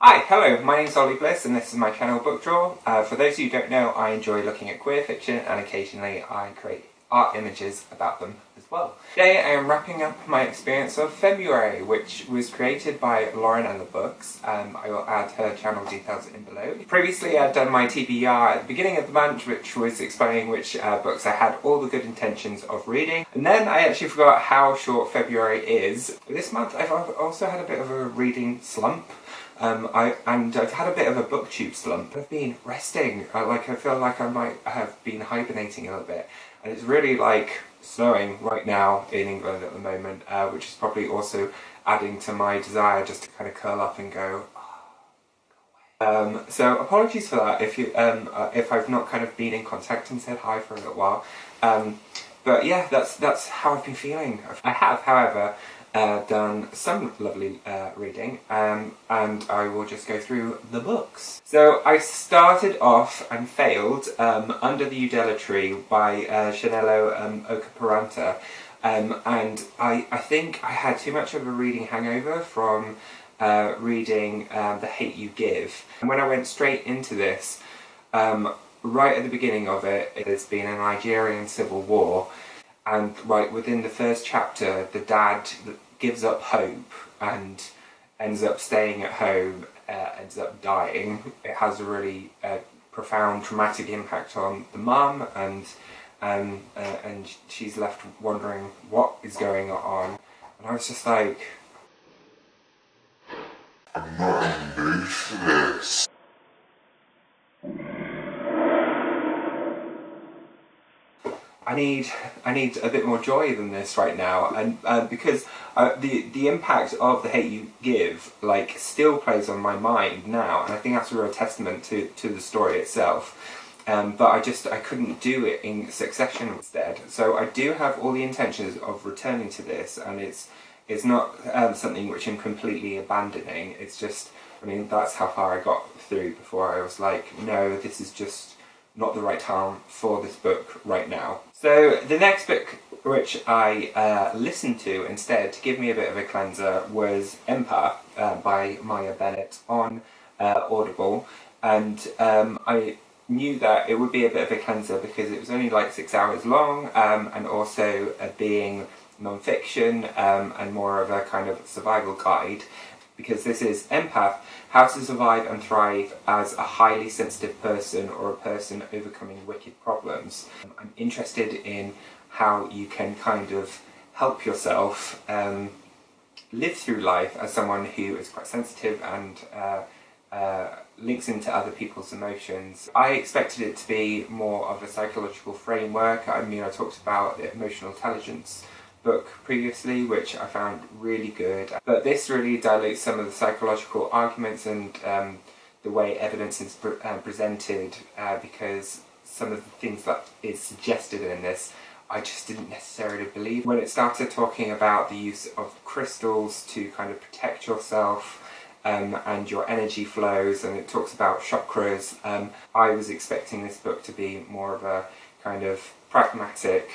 Hi, hello, my name's Ollie Bliss and this is my channel Book Draw. For those of you who don't know, I enjoy looking at queer fiction and occasionally I create art images about them as well. Today I am wrapping up my experience of Femmuary, which was created by Lauren and the Books. I will add her channel details in below. Previously I'd done my TBR at the beginning of the month, which was explaining which books I had all the good intentions of reading. And then I actually forgot how short February is. This month I've also had a bit of a reading slump. I've had a bit of a booktube slump. I've been resting, I feel like I might have been hibernating a little bit, and it's really like snowing right now in England at the moment, which is probably also adding to my desire just to kind of curl up and go, so apologies for that if I've not kind of been in contact and said hi for a little while, but yeah, that's how I've been feeling. I have, however, done some lovely reading, and I will just go through the books. So I started off and failed Under the Udala Tree by Chinelo Okparanta, and I think I had too much of a reading hangover from reading The Hate You Give. And when I went straight into this, right at the beginning of it, there's been a Nigerian civil war, and right within the first chapter, the dad gives up hope and ends up staying at home, ends up dying. It has a really profound traumatic impact on the mum, and she's left wondering what is going on. And I was just like, I'm not in the mood for this. I need a bit more joy than this right now, and because the impact of The Hate You Give still plays on my mind now, and I think that's a real testament to the story itself. But I couldn't do it in succession instead. So I do have all the intentions of returning to this, and it's not something which I'm completely abandoning. It's just, I mean, that's how far I got through before I was like, no, this is just not the right time for this book right now. So the next book which I listened to instead to give me a bit of a cleanser was Empath by Bennett on Audible, and I knew that it would be a bit of a cleanser because it was only like 6 hours long, and also being non-fiction and more of a kind of survival guide, because this is Empath, How to Survive and Thrive as a Highly Sensitive Person or a Person Overcoming Wicked Problems. I'm interested in how you can kind of help yourself live through life as someone who is quite sensitive and links into other people's emotions. I expected it to be more of a psychological framework. I mean, I talked about the emotional intelligence book previously, which I found really good, but this really dilutes some of the psychological arguments and the way evidence is presented, because some of the things that is suggested in this I just didn't necessarily believe. When it started talking about the use of crystals to kind of protect yourself and your energy flows, and it talks about chakras, I was expecting this book to be more of a kind of pragmatic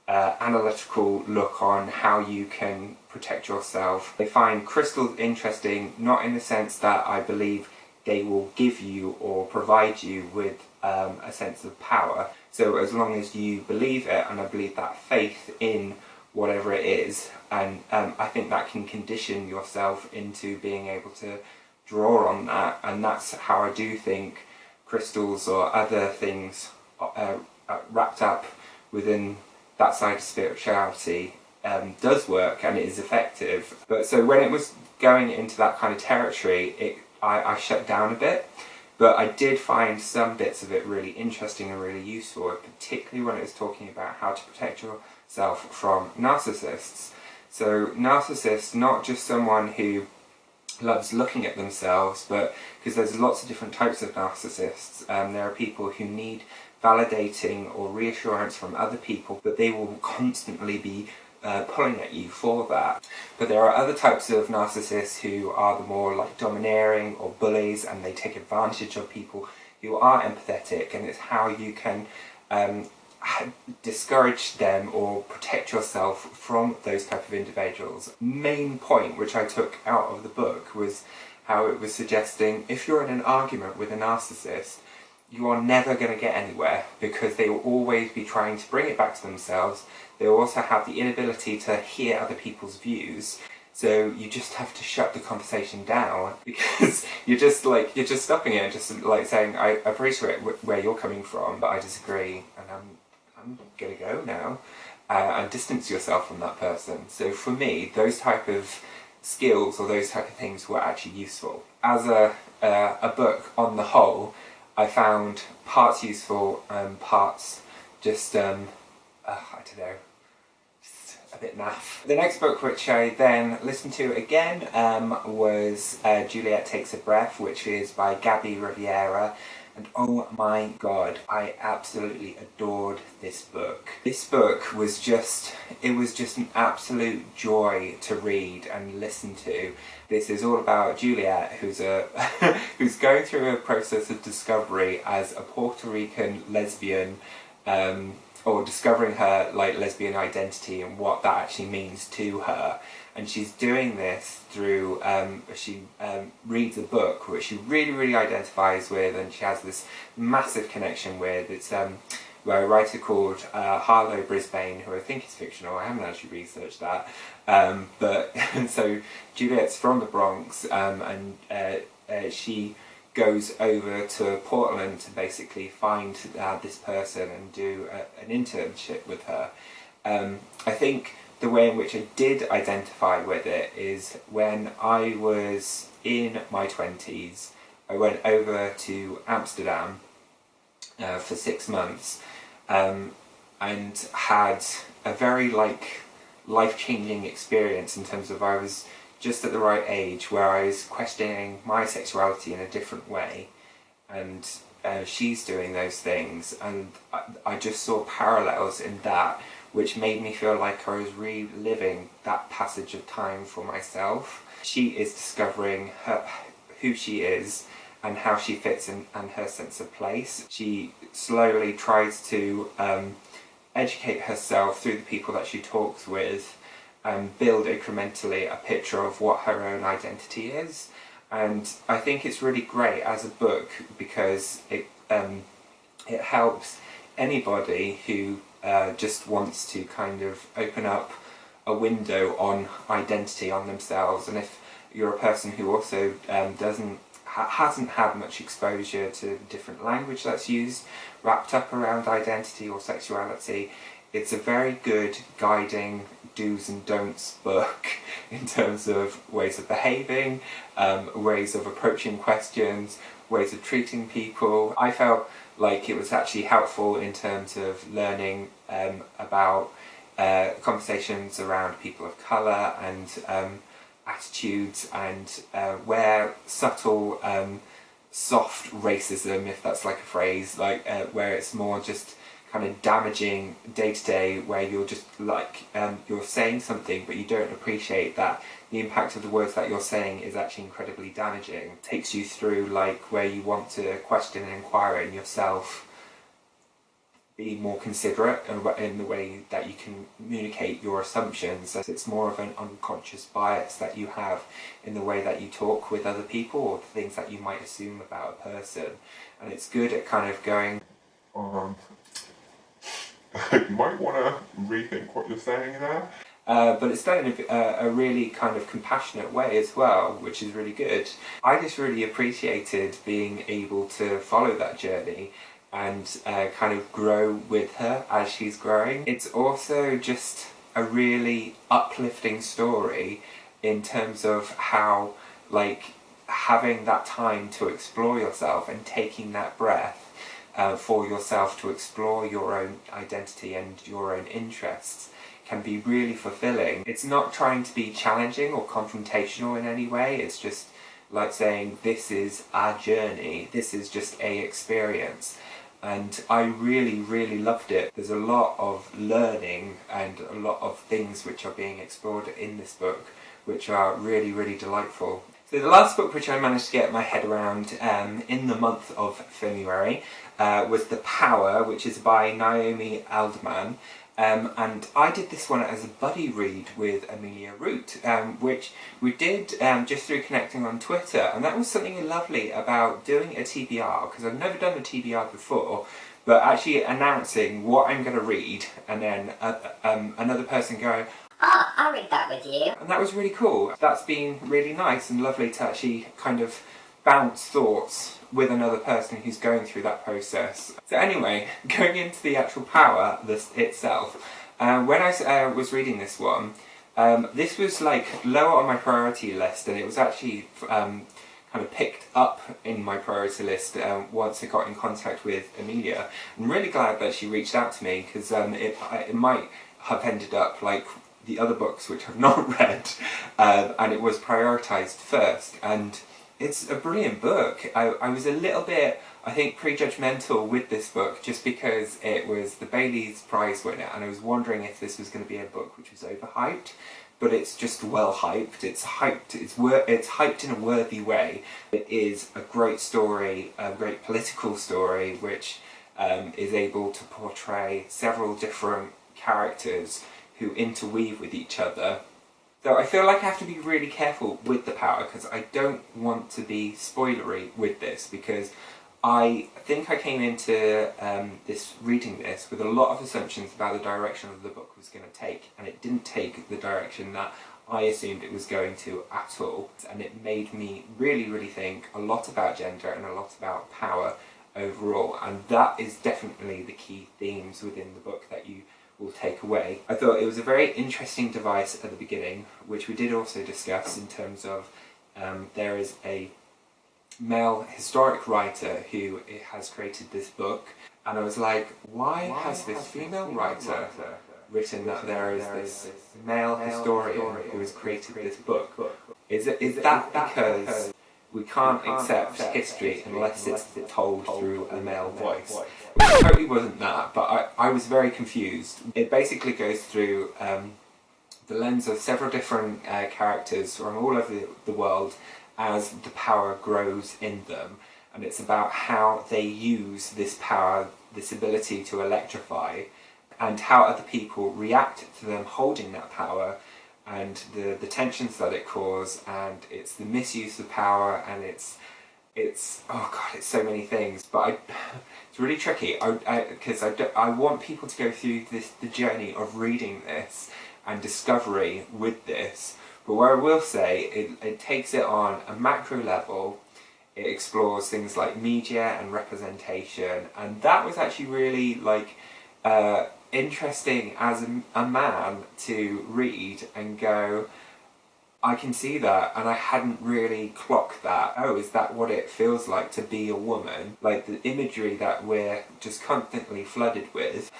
analytical look on how you can protect yourself. I find crystals interesting, not in the sense that I believe they will give you or provide you with a sense of power. So as long as you believe it, and I believe that faith in whatever it is, and I think that can condition yourself into being able to draw on that, and that's how I do think crystals or other things wrapped up within that side of spirituality does work, and it is effective. But so when it was going into that kind of territory, I shut down a bit, but I did find some bits of it really interesting and really useful, particularly when it was talking about how to protect yourself from narcissists. So narcissists, not just someone who loves looking at themselves, but because there's lots of different types of narcissists. There are people who need validating or reassurance from other people, but they will constantly be pulling at you for that. But there are other types of narcissists who are the more like domineering or bullies, and they take advantage of people who are empathetic, and it's how you can discourage them or protect yourself from those type of individuals. Main point which I took out of the book was how it was suggesting if you're in an argument with a narcissist, you are never going to get anywhere because they will always be trying to bring it back to themselves. They will also have the inability to hear other people's views. So you just have to shut the conversation down because you're just stopping it and just like saying, I appreciate where you're coming from, but I disagree and I'm gonna go now, and distance yourself from that person. So for me, those type of skills or those type of things were actually useful. As a book on the whole, I found parts useful and parts just, I don't know, just a bit naff. The next book which I then listened to again was Juliet Takes a Breath, which is by Gabby Riveria. And oh my god, I absolutely adored this book. This book was just, it was just an absolute joy to read and listen to. This is all about Juliet, who's who's going through a process of discovery as a Puerto Rican lesbian, or discovering her like lesbian identity and what that actually means to her. And she's doing this through, she reads a book which she really identifies with, and she has this massive connection with. It's by a writer called Harlow Brisbane, who I think is fictional. I haven't actually researched that. But so Juliet's from the Bronx, and she goes over to Portland to basically find this person and do an internship with her. I think the way in which I did identify with it is when I was in my 20s, I went over to Amsterdam for 6 months and had a very life-changing experience in terms of I was just at the right age where I was questioning my sexuality in a different way, and she's doing those things, and I just saw parallels in that, which made me feel like I was reliving that passage of time for myself. She is discovering who she is and how she fits in, and her sense of place. She slowly tries to educate herself through the people that she talks with and build incrementally a picture of what her own identity is. And I think it's really great as a book because it helps anybody who just wants to kind of open up a window on identity, on themselves. And if you're a person who also hasn't had much exposure to different language that's used wrapped up around identity or sexuality, it's a very good guiding do's and don'ts book in terms of ways of behaving, ways of approaching questions, ways of treating people. I felt like it was actually helpful in terms of learning about conversations around people of colour and attitudes, and where subtle soft racism, if that's like a phrase, where it's more just kind of damaging day to day, where you're just you're saying something but you don't appreciate that the impact of the words that you're saying is actually incredibly damaging. It takes you through where you want to question and inquire in yourself, be more considerate in the way that you can communicate your assumptions. It's more of an unconscious bias that you have in the way that you talk with other people or the things that you might assume about a person. And it's good at kind of going, you might want to rethink what you're saying there. But it's done in a really kind of compassionate way as well, which is really good. I just really appreciated being able to follow that journey and kind of grow with her as she's growing. It's also just a really uplifting story in terms of how having that time to explore yourself and taking that breath for yourself to explore your own identity and your own interests can be really fulfilling. It's not trying to be challenging or confrontational in any way, it's just like saying this is our journey, this is just a experience. And I really loved it. There's a lot of learning and a lot of things which are being explored in this book which are really delightful. So the last book which I managed to get my head around in the month of Femmuary was The Power, which is by Naomi Alderman. and I did this one as a buddy read with Amelia Root, which we did just through connecting on Twitter, and that was something lovely about doing a TBR, because I've never done a TBR before, but actually announcing what I'm going to read, and then another person going, "Oh, I'll read that with you." And that was really cool. That's been really nice and lovely to actually kind of bounce thoughts with another person who's going through that process. So anyway, going into the actual power itself, when I was reading this one, this was like lower on my priority list, and it was actually kind of picked up in my priority list once I got in contact with Amelia. I'm really glad that she reached out to me, because it might have ended up like the other books which I've not read, and it was prioritised first. And it's a brilliant book. I was a little bit, I think, prejudgmental with this book just because it was the Bailey's Prize winner, and I was wondering if this was going to be a book which was overhyped, but it's just well hyped. It's hyped. It's hyped in a worthy way. It is a great story, a great political story, which is able to portray several different characters who interweave with each other. So I feel like I have to be really careful with the power, because I don't want to be spoilery with this, because I think I came into reading this with a lot of assumptions about the direction that the book was going to take, and it didn't take the direction that I assumed it was going to at all. And it made me really, really think a lot about gender and a lot about power overall, and that is definitely the key themes within the book that you will take away. I thought it was a very interesting device at the beginning, which we did also discuss in terms of there is a male historic writer who has created this book, and I was like, why has this female writer written that there is this male historian who has created this book? Is that because we can't accept history unless it's told through a male voice? It totally wasn't that, but I was very confused. It basically goes through the lens of several different characters from all over the world as the power grows in them, and it's about how they use this power, this ability to electrify, and how other people react to them holding that power, and the tensions that it causes, and it's the misuse of power, and it's oh god, it's so many things. But it's really tricky, because I want people to go through the journey of reading this and discovery with this. But where I will say, it takes it on a macro level. It explores things like media and representation, and that was actually really like interesting as a man to read and go, I can see that, and I hadn't really clocked that. Oh, is that what it feels like to be a woman? Like the imagery that we're just constantly flooded with,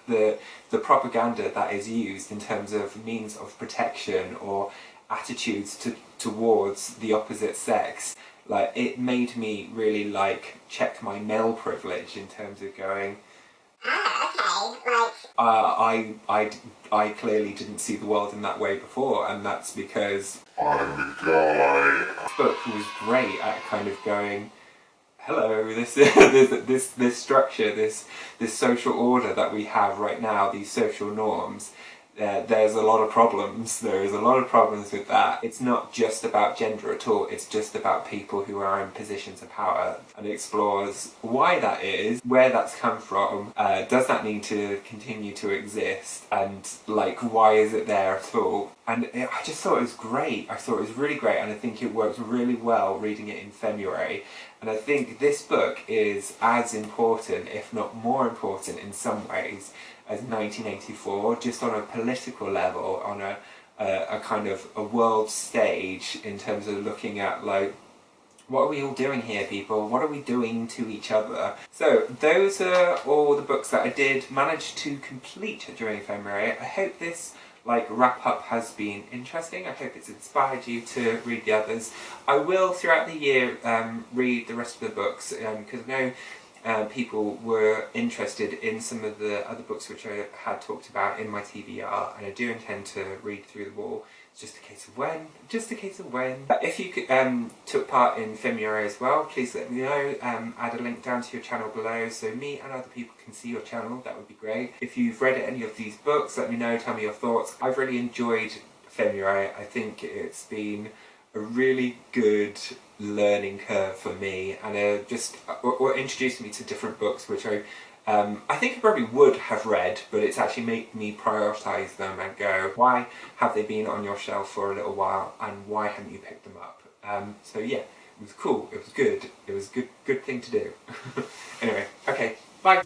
the propaganda that is used in terms of means of protection or attitudes towards the opposite sex. Like, it made me really like check my male privilege in terms of going, I clearly didn't see the world in that way before, and that's because I'm the guy. this book was great at kind of going, hello, this structure, this social order that we have right now, these social norms. There's a lot of problems. There is a lot of problems with that. It's not just about gender at all. It's just about people who are in positions of power, and it explores why that is, where that's come from, does that need to continue to exist, and like, why is it there at all? And I just thought it was great. I thought it was really great, and I think it works really well reading it in Femmuary. And I think this book is as important, if not more important in some ways, as 1984, just on a political level, on a kind of a world stage, in terms of looking at like, what are we all doing here, people? What are we doing to each other? So those are all the books that I did manage to complete during Femmuary. I hope this like wrap up has been interesting. I hope it's inspired you to read the others. I will throughout the year read the rest of the books, because I know people were interested in some of the other books which I had talked about in my TBR, and I do intend to read through them all It's just a case of when. Just a case of when. If you took part in Femmuary as well, please let me know. Add a link down to your channel below so me and other people can see your channel. That would be great. If you've read any of these books, let me know. Tell me your thoughts. I've really enjoyed Femmuary. I think it's been a really good learning curve for me, and just introduced me to different books which I think I probably would have read, but it's actually made me prioritise them and go, why have they been on your shelf for a little while and why haven't you picked them up? So yeah, it was cool, it was good, it was a good thing to do. Anyway, okay, bye!